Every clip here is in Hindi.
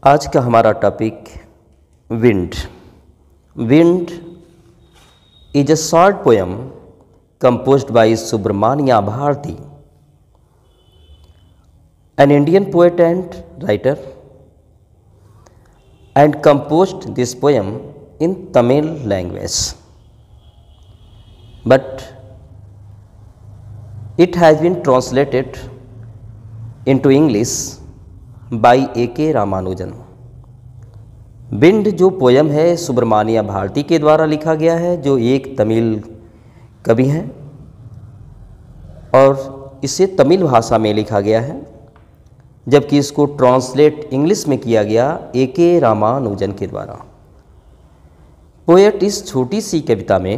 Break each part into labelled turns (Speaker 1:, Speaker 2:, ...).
Speaker 1: आज का हमारा topic wind. Wind is a short poem composed by Subramania Bharati, an Indian poet and writer, and composed this poem in Tamil language. But it has been translated into English by A.K. Ramanujan. Wind जो पोयम है सुब्रमानिया भारती के द्वारा लिखा गया है, जो एक तमिल कवि हैं, और इसे तमिल भाषा में लिखा गया है, जबकि इसको ट्रांसलेट इंग्लिश में किया गया A.K. रामानुजन के द्वारा। पोएट इस छोटी सी कविता में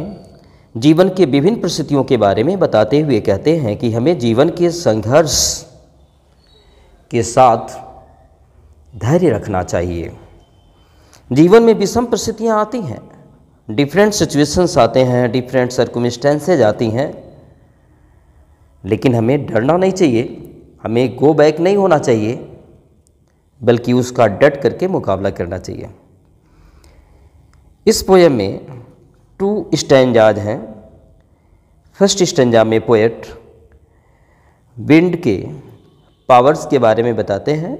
Speaker 1: जीवन के विभिन्न परिस्थितियों के बारे में बताते हुए कहते हैं कि हमें जीवन के संघर्ष के साथ धैर्य रखना चाहिए। जीवन में विषम परिस्थितियाँ आती हैं, डिफरेंट सिचुएशंस आते हैं, डिफरेंट सर्कमस्टेंसेज आती हैं, लेकिन हमें डरना नहीं चाहिए, हमें गो बैक नहीं होना चाहिए, बल्कि उसका डट करके मुकाबला करना चाहिए। इस पोएम में 2 स्टैंजाज हैं। फर्स्ट स्टैंजा में पोएट विंड के पावर्स के बारे में बताते हैं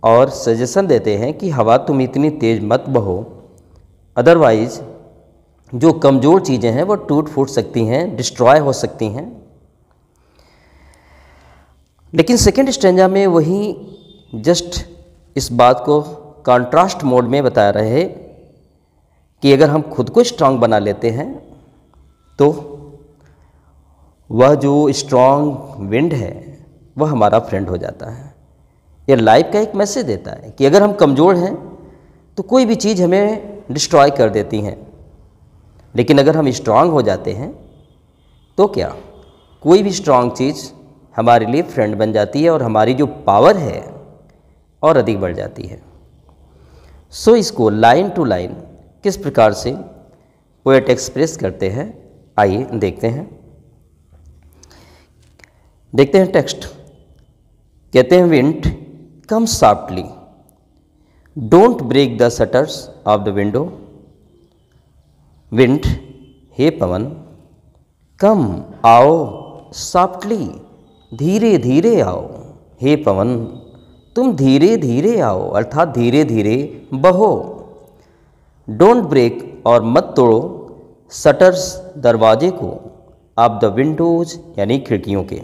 Speaker 1: और सजेशन देते हैं कि हवा तुम इतनी तेज मत बहो, अदरवाइज जो कमज़ोर चीज़ें हैं वो टूट फूट सकती हैं, डिस्ट्रॉय हो सकती हैं। लेकिन सेकेंड स्टैंजा में वही जस्ट इस बात को कंट्रास्ट मोड में बता रहे हैं कि अगर हम खुद को स्ट्रांग बना लेते हैं तो वह जो स्ट्रांग विंड है वह हमारा फ्रेंड हो जाता है। यह लाइफ का एक मैसेज देता है कि अगर हम कमज़ोर हैं तो कोई भी चीज़ हमें डिस्ट्रॉय कर देती हैं, लेकिन अगर हम स्ट्रांग हो जाते हैं तो क्या, कोई भी स्ट्रांग चीज़ हमारे लिए फ्रेंड बन जाती है और हमारी जो पावर है और अधिक बढ़ जाती है। सो इसको लाइन टू लाइन किस प्रकार से पोएट एक्सप्रेस करते हैं, आइए देखते हैं टेक्स्ट। कहते हैं wind come softly, don't break the shutters of the window. Wind, हे पवन, कम आओ, सॉफ्टली, धीरे धीरे आओ। हे पवन, तुम धीरे धीरे आओ, अर्थात धीरे धीरे बहो। डोंट ब्रेक, और मत तोड़ो, शटर्स, दरवाजे को, ऑफ द विंडोज, यानी खिड़कियों के।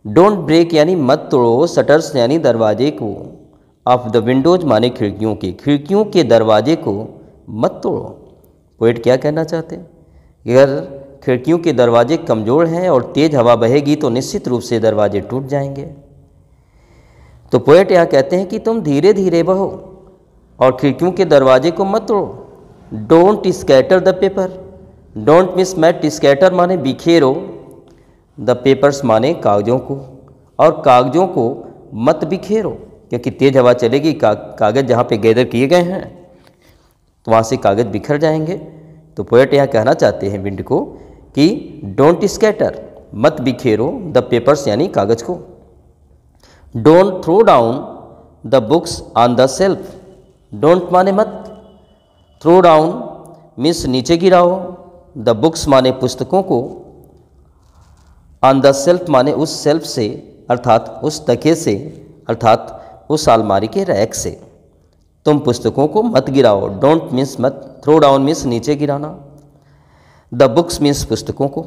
Speaker 1: डोंट ब्रेक यानी मत तोड़ो, शटर्स यानी दरवाजे को, ऑफ द विंडोज माने खिड़कियों के, खिड़कियों के दरवाजे को मत तोड़ो। पोएट क्या कहना चाहते हैं? अगर खिड़कियों के दरवाजे कमज़ोर हैं और तेज़ हवा बहेगी तो निश्चित रूप से दरवाजे टूट जाएंगे। तो पोएट यहाँ कहते हैं कि तुम धीरे धीरे बहो और खिड़कियों के दरवाजे को मत तोड़ो। Don't scatter the paper, don't miss mat, scatter माने बिखेरो, द पेपर्स माने कागज़ों को, और कागज़ों को मत बिखेरो, क्योंकि तेज़ हवा चलेगी, कागज़ जहाँ पे गैदर किए गए हैं तो वहाँ से कागज़ बिखर जाएंगे। तो पोएट यहाँ कहना चाहते हैं विंड को कि डोंट स्कैटर, मत बिखेरो, द पेपर्स यानी कागज़ को। Don't throw down the books on the shelf, don't माने मत, थ्रो डाउन मीन्स नीचे गिराओ, द बुक्स माने पुस्तकों को, ऑन द सेल्फ माने उस सेल्फ से, अर्थात उस तकिए से, अर्थात उस अलमारी के रैक से। तुम पुस्तकों को मत गिराओ, डोंट मीन्स मत, थ्रो डाउन मीन्स नीचे गिराना, द बुक्स मीन्स पुस्तकों को,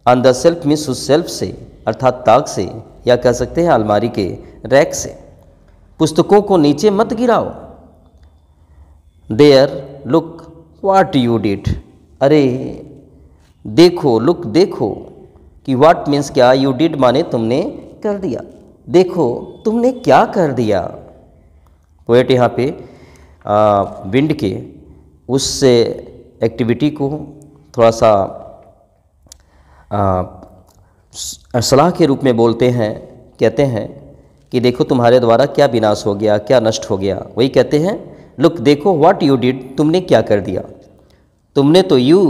Speaker 1: ऑन द सेल्फ मीन्स उस सेल्फ से, अर्थात ताक से, या कह सकते हैं अलमारी के रैक से। पुस्तकों को नीचे मत गिराओ। There look what you did, अरे देखो, लुक देखो, कि व्हाट मीन्स क्या, यू डिड माने तुमने कर दिया, देखो तुमने क्या कर दिया। पोएट यहाँ पे विंड के उस एक्टिविटी को थोड़ा सा सलाह के रूप में बोलते हैं। कहते हैं कि देखो तुम्हारे द्वारा क्या विनाश हो गया, क्या नष्ट हो गया। वही कहते हैं लुक देखो, व्हाट यू डिड, तुमने क्या कर दिया। तुमने तो you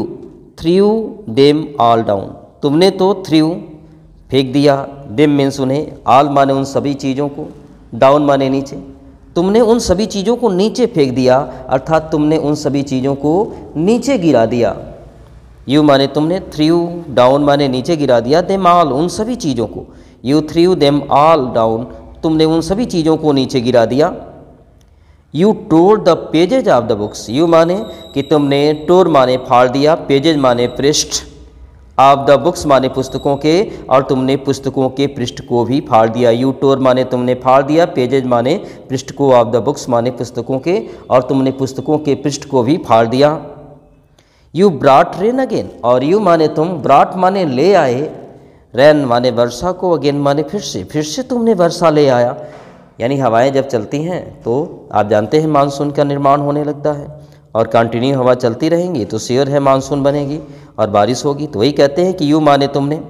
Speaker 1: through them all down, तुमने तो थ्रू फेंक दिया, देम मीन्स उन्हें, ऑल माने उन सभी चीज़ों को, डाउन माने नीचे, तुमने उन सभी चीज़ों को नीचे फेंक दिया, अर्थात तुमने उन सभी चीज़ों को नीचे गिरा दिया। यू माने तुमने, थ्रू डाउन माने नीचे गिरा दिया, देम ऑल उन सभी चीज़ों को, you through them all down तुमने उन सभी चीज़ों को नीचे गिरा दिया। You tore the pages of the books, you माने कि तुमने, टोर माने फाड़ दिया, पेजेज माने पृष्ठ, ऑफ द बुक्स माने पुस्तकों के, और तुमने पुस्तकों के पृष्ठ को भी फाड़ दिया। यू टोर माने तुमने फाड़ दिया, पेजेज माने पृष्ठ को, ऑफ द बुक्स माने पुस्तकों के, और तुमने पुस्तकों के पृष्ठ को भी फाड़ दिया। यू ब्रॉट रेन अगेन, और यू माने तुम, ब्रॉट माने ले आए, रेन माने वर्षा को, अगेन माने फिर से तुमने वर्षा ले आया। यानी हवाएं जब चलती हैं तो आप जानते हैं मानसून का निर्माण होने लगता है, और कंटिन्यू हवा चलती रहेंगी तो श्योर है मानसून बनेगी और बारिश होगी। तो वही कहते हैं कि यू माने तुमने,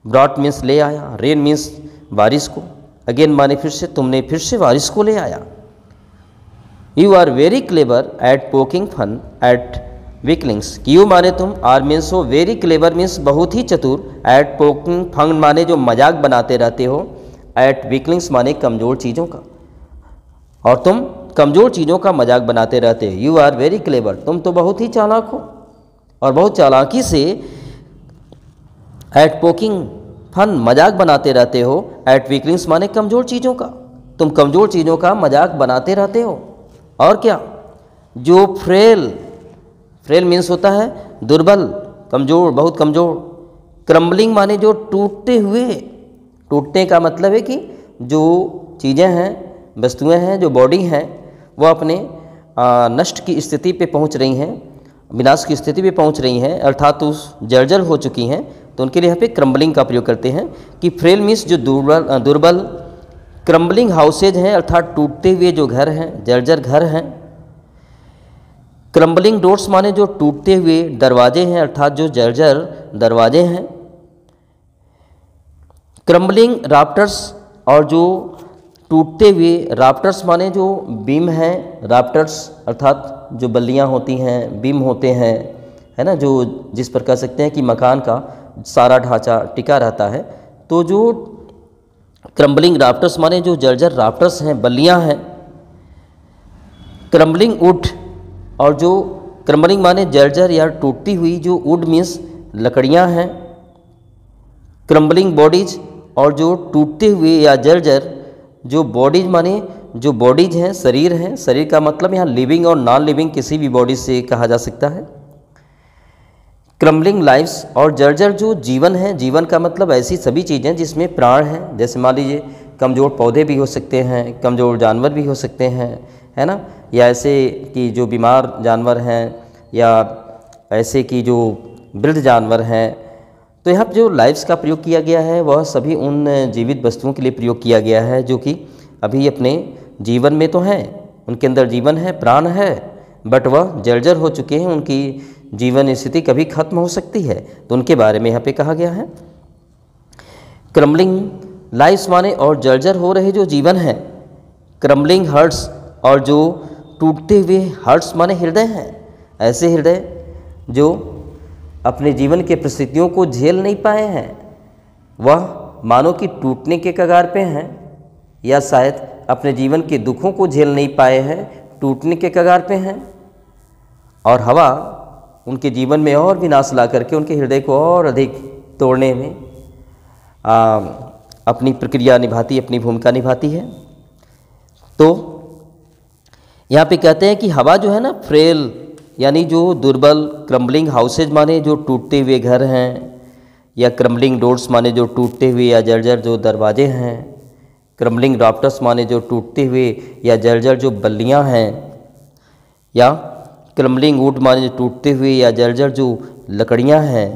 Speaker 1: ब्रॉट मीन्स ले आया, रेन मीन्स बारिश को, अगेन माने फिर से, तुमने फिर से बारिश को ले आया। You are very clever at poking fun at weaklings, you माने तुम, आर मीन्स हो, वेरी क्लेवर मीन्स बहुत ही चतुर, एट पोकिंग फन माने जो मजाक बनाते रहते हो, एट वीकलिंग्स माने कमज़ोर चीज़ों का, और तुम कमज़ोर चीज़ों का मजाक बनाते रहते हो। यू आर वेरी क्लेवर, तुम तो बहुत ही चालाक हो और बहुत चालाकी से, एट पोकिंग फन मजाक बनाते रहते हो, एट वीकलिंग्स माने कमज़ोर चीज़ों का, तुम कमज़ोर चीज़ों का मजाक बनाते रहते हो। और क्या, जो फ्रेल, फ्रेल मीन्स होता है दुर्बल, कमज़ोर, बहुत कमज़ोर, क्रम्बलिंग माने जो टूटते हुए, टूटने का मतलब है कि जो चीज़ें हैं, वस्तुएं हैं, जो बॉडी हैं, वो अपने नष्ट की स्थिति पे पहुंच रही हैं, विनाश की स्थिति पे पहुंच रही हैं, अर्थात उस जर्जर हो चुकी हैं, तो उनके लिए यहाँ पे क्रम्बलिंग का प्रयोग करते हैं कि फ्रेल मीन्स जो दुर्बल, क्रम्बलिंग हाउसेज हैं अर्थात टूटते हुए जो घर हैं, जर्जर घर हैं। क्रम्बलिंग डोर्स माने जो टूटते हुए दरवाजे हैं अर्थात जो जर्जर दरवाजे हैं। क्रम्बलिंग राफ्टर्स, और जो टूटते हुए राफ्टर्स माने जो बीम हैं, राफ्टर्स अर्थात जो बल्लियां होती हैं, बीम होते हैं, है ना, जो जिस पर कह सकते हैं कि मकान का सारा ढांचा टिका रहता है। तो जो क्रम्बलिंग राफ्टर्स माने जो जर्जर राफ्टर्स हैं, बल्लियां हैं। क्रम्बलिंग वुड, और जो क्रम्बलिंग माने जर्जर या टूटती हुई, जो वुड मीन्स लकड़ियां हैं। क्रम्बलिंग बॉडीज, और जो टूटते हुए या जर्जर जो बॉडीज माने जो बॉडीज हैं, शरीर हैं, शरीर का मतलब यहाँ लिविंग और नॉन लिविंग किसी भी बॉडी से कहा जा सकता है। क्रम्बलिंग लाइव्स, और जर्जर जो जीवन है, जीवन का मतलब ऐसी सभी चीज़ें जिसमें प्राण हैं, जैसे मान लीजिए कमज़ोर पौधे भी हो सकते हैं, कमज़ोर जानवर भी हो सकते हैं, है ना, या ऐसे कि जो बीमार जानवर हैं, या ऐसे कि जो वृद्ध जानवर हैं। तो यहाँ जो लाइव्स का प्रयोग किया गया है वह सभी उन जीवित वस्तुओं के लिए प्रयोग किया गया है जो कि अभी अपने जीवन में तो हैं, उनके अंदर जीवन है, प्राण है, बट वह जर्जर हो चुके हैं, उनकी जीवन स्थिति कभी खत्म हो सकती है, तो उनके बारे में यहाँ पे कहा गया है। क्रम्बलिंग लाइव्स माने और जर्जर हो रहे जो जीवन है। क्रम्बलिंग हार्ट्स, और जो टूटते हुए हार्ट्स माने हृदय हैं, ऐसे हृदय जो अपने जीवन के परिस्थितियों को झेल नहीं पाए हैं, वह मानो कि टूटने के कगार पे हैं, या शायद अपने जीवन के दुखों को झेल नहीं पाए हैं, टूटने के कगार पे हैं, और हवा उनके जीवन में और विनाश ला करके उनके हृदय को और अधिक तोड़ने में अपनी प्रक्रिया निभाती, अपनी भूमिका निभाती है। तो यहाँ पे कहते हैं कि हवा जो है ना, फ्रेल यानी जो दुर्बल, क्रम्बलिंग हाउसेज माने जो टूटते हुए घर हैं, या क्रम्बलिंग डोर्स माने जो टूटते हुए या जर्जर जो दरवाजे हैं, क्रम्बलिंग राफ्टर्स माने जो टूटते हुए या जर्जर जो बल्लियां हैं, या क्रम्बलिंग वुड माने जो टूटते हुए या जर्जर जो लकड़ियां हैं।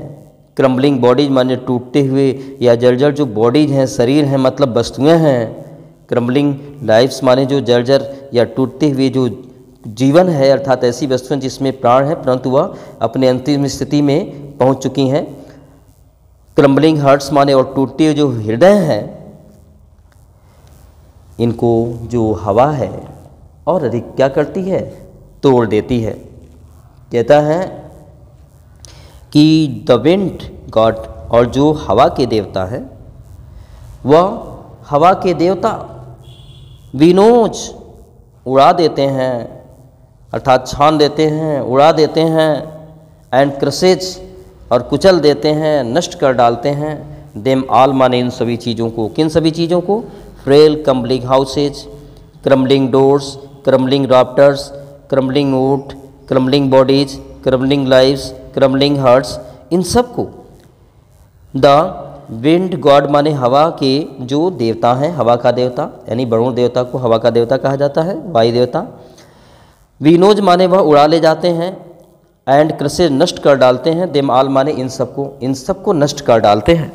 Speaker 1: क्रम्बलिंग बॉडीज माने टूटते हुए या जर्जर जो बॉडीज हैं, शरीर हैं, मतलब वस्तुएं हैं। क्रम्बलिंग लाइव्स माने जो जर्जर या टूटते हुए जो जीवन है, अर्थात ऐसी वस्तुएं जिसमें प्राण है परंतु वह अपने अंतिम स्थिति में पहुंच चुकी हैं। क्रम्बलिंग हार्ट्स माने और टूटते हुए जो हृदय हैं, इनको जो हवा है और अधिक क्या करती है, तोड़ देती है। कहता है कि द विंड गॉड, और जो हवा के देवता है, वह हवा के देवता विनोज उड़ा देते हैं, अर्थात छान देते हैं, उड़ा देते हैं। एंड क्रसेज और कुचल देते हैं, नष्ट कर डालते हैं। देम ऑल माने इन सभी चीज़ों को, किन सभी चीज़ों को? Frail crumbling houses, crumbling doors, crumbling rafters, crumbling wood, crumbling bodies, crumbling lives, crumbling hearts, इन सब को द विंड गॉड माने हवा के जो देवता हैं, हवा का देवता यानी वरुण देवता को हवा का देवता कहा जाता है, वायु देवता। विनोज माने वह उड़ा ले जाते हैं। एंड क्रसेज नष्ट कर डालते हैं। देम आल माने इन सबको नष्ट कर डालते हैं।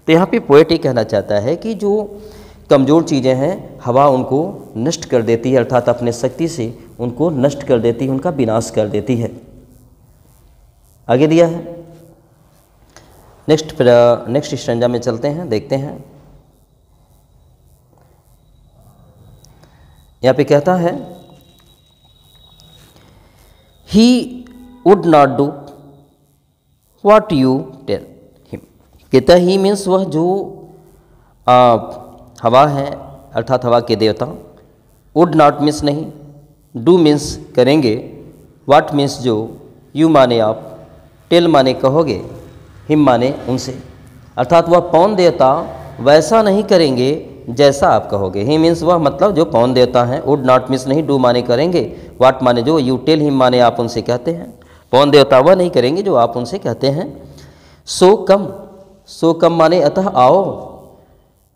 Speaker 1: तो यहाँ पे पोएट ये कहना चाहता है कि जो कमज़ोर चीज़ें हैं हवा उनको नष्ट कर देती है, अर्थात अपने शक्ति से उनको नष्ट कर देती है, उनका विनाश कर देती है। आगे दिया है। नेक्स्ट स्टैंजा में चलते हैं, देखते हैं। यहाँ पे कहता है he would not do what you tell him. कहता ही मीन्स वह जो हवा है, अर्थात हवा के देवता। वुड नॉट मीन्स नहीं, डू मीन्स करेंगे, व्हाट मीन्स जो, यू माने आप, टेल माने कहोगे, हिम माने उनसे, अर्थात वह पवन देवता वैसा नहीं करेंगे जैसा आप कहोगे। ही मीन्स वह मतलब जो पवन देवता हैं। वुड नॉट मीन्स नहीं, डू माने करेंगे, व्हाट माने जो, यू टेल हिम माने आप उनसे कहते हैं। पवन देवता वह नहीं करेंगे जो आप उनसे कहते हैं। सो कम माने अतः आओ।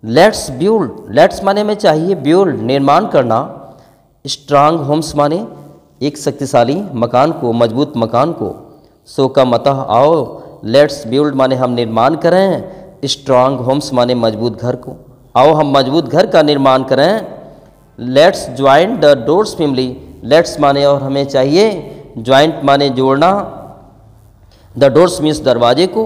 Speaker 1: लेट्स बिल्ड, लेट्स माने में चाहिए, बिल्ड निर्माण करना। स्ट्रांग होम्स माने एक शक्तिशाली मकान को, मजबूत मकान को। सो कम अतः आओ। लेट्स बिल्ड माने हम निर्माण करें। स्ट्रांग होम्स माने मजबूत घर को, आओ हम मजबूत घर का निर्माण करें। Let's join the doors family, let's माने और हमें चाहिए, ज्वाइंट माने जोड़ना, द डोर्स मीन्स दरवाजे को,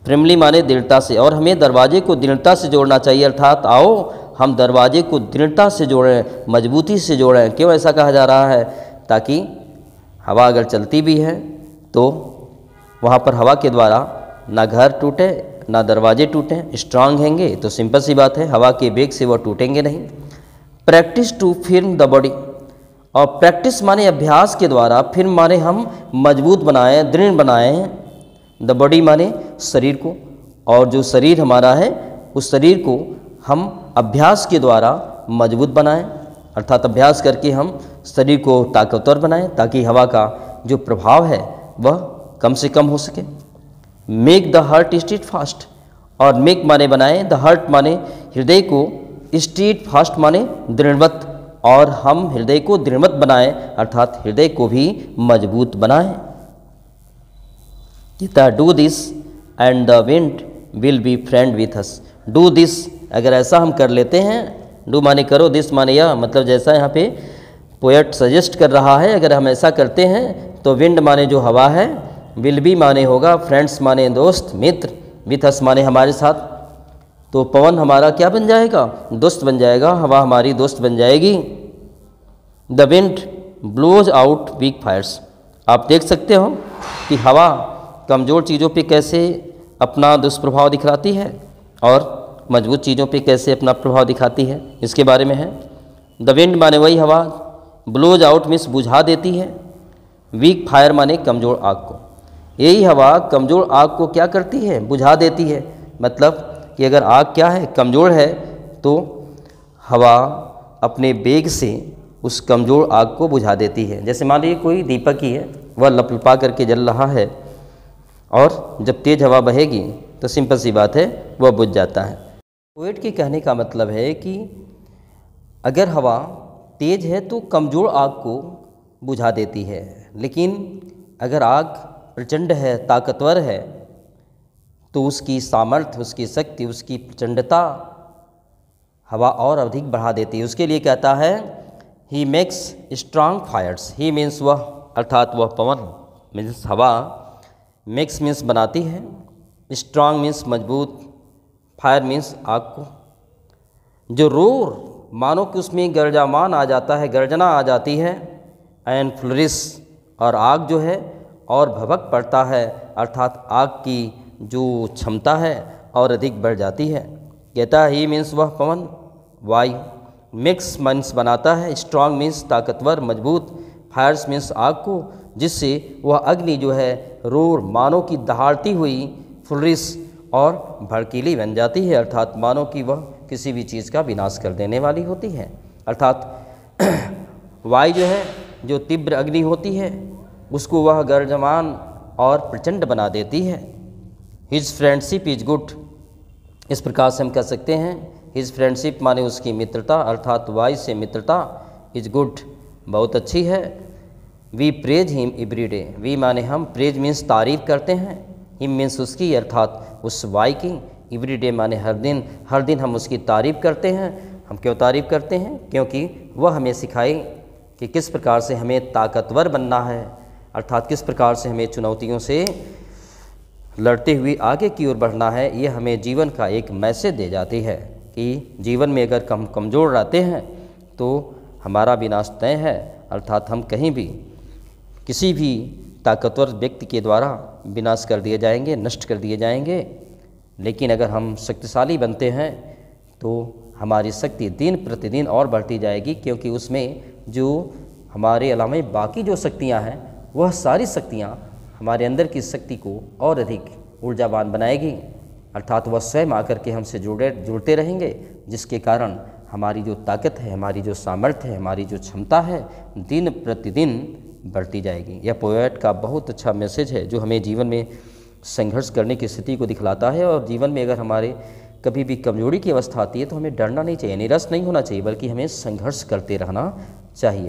Speaker 1: फैमिली माने दृढ़ता से, और हमें दरवाजे को दृढ़ता से जोड़ना चाहिए, अर्थात आओ हम दरवाजे को दृढ़ता से जोड़ें, मजबूती से जोड़ें। क्यों ऐसा कहा जा रहा है? ताकि हवा अगर चलती भी है तो वहाँ पर हवा के द्वारा ना घर टूटे ना दरवाजे टूटें। स्ट्रांग हैंगे तो सिंपल सी बात है, हवा के वेग से वह टूटेंगे नहीं। प्रैक्टिस टू फिर्म द बॉडी, और प्रैक्टिस माने अभ्यास के द्वारा, फिर्म माने हम मजबूत बनाएं, दृढ़ बनाएं, द बॉडी माने शरीर को, और जो शरीर हमारा है उस शरीर को हम अभ्यास के द्वारा मजबूत बनाएं, अर्थात अभ्यास करके हम शरीर को ताकतवर बनाएं ताकि हवा का जो प्रभाव है वह कम से कम हो सके। Make the heart stead fast, और मेक माने बनाएं, द हार्ट माने हृदय को, स्टीड फास्ट माने दृढ़वत, और हम हृदय को दृढ़वत बनाएं, अर्थात हृदय को भी मजबूत बनाएं। कहता do this and the wind will be friend with us. Do this, अगर ऐसा हम कर लेते हैं, डू माने करो, दिस माने यह, मतलब जैसा यहाँ पे पोएट सजेस्ट कर रहा है, अगर हम ऐसा करते हैं तो विंड माने जो हवा है, विल बी माने होगा, फ्रेंड्स माने दोस्त मित्र, विथ अस माने हमारे साथ, तो पवन हमारा क्या बन जाएगा? दोस्त बन जाएगा, हवा हमारी दोस्त बन जाएगी। The wind blows out weak fires, आप देख सकते हो कि हवा कमज़ोर चीज़ों पे कैसे अपना दुष्प्रभाव दिखलाती है और मजबूत चीज़ों पे कैसे अपना प्रभाव दिखाती है, इसके बारे में है। द विंड माने वही हवा, ब्लोज आउट मीन्स बुझा देती है, वीक फायर माने कमज़ोर आग को। यही हवा कमज़ोर आग को क्या करती है? बुझा देती है। मतलब कि अगर आग क्या है? कमज़ोर है, तो हवा अपने वेग से उस कमज़ोर आग को बुझा देती है। जैसे मान लीजिए कोई दीपक ही है, वह लपलपा करके जल रहा है, और जब तेज़ हवा बहेगी तो सिंपल सी बात है वह बुझ जाता है। पोएट के कहने का मतलब है कि अगर हवा तेज़ है तो कमज़ोर आग को बुझा देती है, लेकिन अगर आग प्रचंड है, ताकतवर है, तो उसकी सामर्थ्य, उसकी शक्ति, उसकी प्रचंडता हवा और अधिक बढ़ा देती है। उसके लिए कहता है he makes strong fires. He means वह, अर्थात वह पवन मीन्स हवा, मेक्स मीन्स बनाती है, स्ट्रांग मीन्स मजबूत, फायर मीन्स आग को। जो रोर मानो कि उसमें गर्जामान आ जाता है, गर्जना आ जाती है, एंड फ्लोरिस, और आग जो है और भभक पड़ता है, अर्थात आग की जो क्षमता है और अधिक बढ़ जाती है। कहता है ही मीन्स वह पवन, वायु, मिक्स मीन्स बनाता है, स्ट्रांग मीन्स ताकतवर मजबूत, फायर्स मीन्स आग को, जिससे वह अग्नि जो है रोर मानव की दहाड़ती हुई फुलरिस और भड़कीली बन जाती है, अर्थात मानव की वह किसी भी चीज़ का विनाश कर देने वाली होती है। अर्थात वायु जो है जो तीव्र अग्नि होती है उसको वह गर्जमान और प्रचंड बना देती है। हिज फ्रेंडशिप इज गुड, इस प्रकार से हम कह सकते हैं हिज फ्रेंडशिप माने उसकी मित्रता, अर्थात वायु से मित्रता, इज गुड बहुत अच्छी है। We praise him every day, we माने हम, प्रेज मीन्स तारीफ करते हैं, हिम मीन्स उसकी अर्थात उस वायु की, एवरी डे माने हर दिन हम उसकी तारीफ करते हैं। हम क्यों तारीफ करते हैं? क्योंकि वह हमें सिखाए कि किस प्रकार से हमें ताकतवर बनना है, अर्थात किस प्रकार से हमें चुनौतियों से लड़ते हुए आगे की ओर बढ़ना है। ये हमें जीवन का एक मैसेज दे जाती है कि जीवन में अगर हम कमज़ोर रहते हैं तो हमारा विनाश तय है, अर्थात हम कहीं भी किसी भी ताकतवर व्यक्ति के द्वारा विनाश कर दिए जाएंगे, नष्ट कर दिए जाएंगे। लेकिन अगर हम शक्तिशाली बनते हैं तो हमारी शक्ति दिन प्रतिदिन और बढ़ती जाएगी, क्योंकि उसमें जो हमारे अलावा बाकी जो शक्तियां हैं वह सारी शक्तियां हमारे अंदर की शक्ति को और अधिक ऊर्जावान बनाएगी, अर्थात वह स्वयं आकर के हमसे जुड़ते रहेंगे, जिसके कारण हमारी जो ताकत है, हमारी जो सामर्थ्य है, हमारी जो क्षमता है दिन प्रतिदिन बढ़ती जाएगी। यह पोएट का बहुत अच्छा मैसेज है जो हमें जीवन में संघर्ष करने की स्थिति को दिखलाता है। और जीवन में अगर हमारे कभी भी कमजोरी की अवस्था आती है तो हमें डरना नहीं चाहिए, निराश नहीं होना चाहिए, बल्कि हमें संघर्ष करते रहना चाहिए।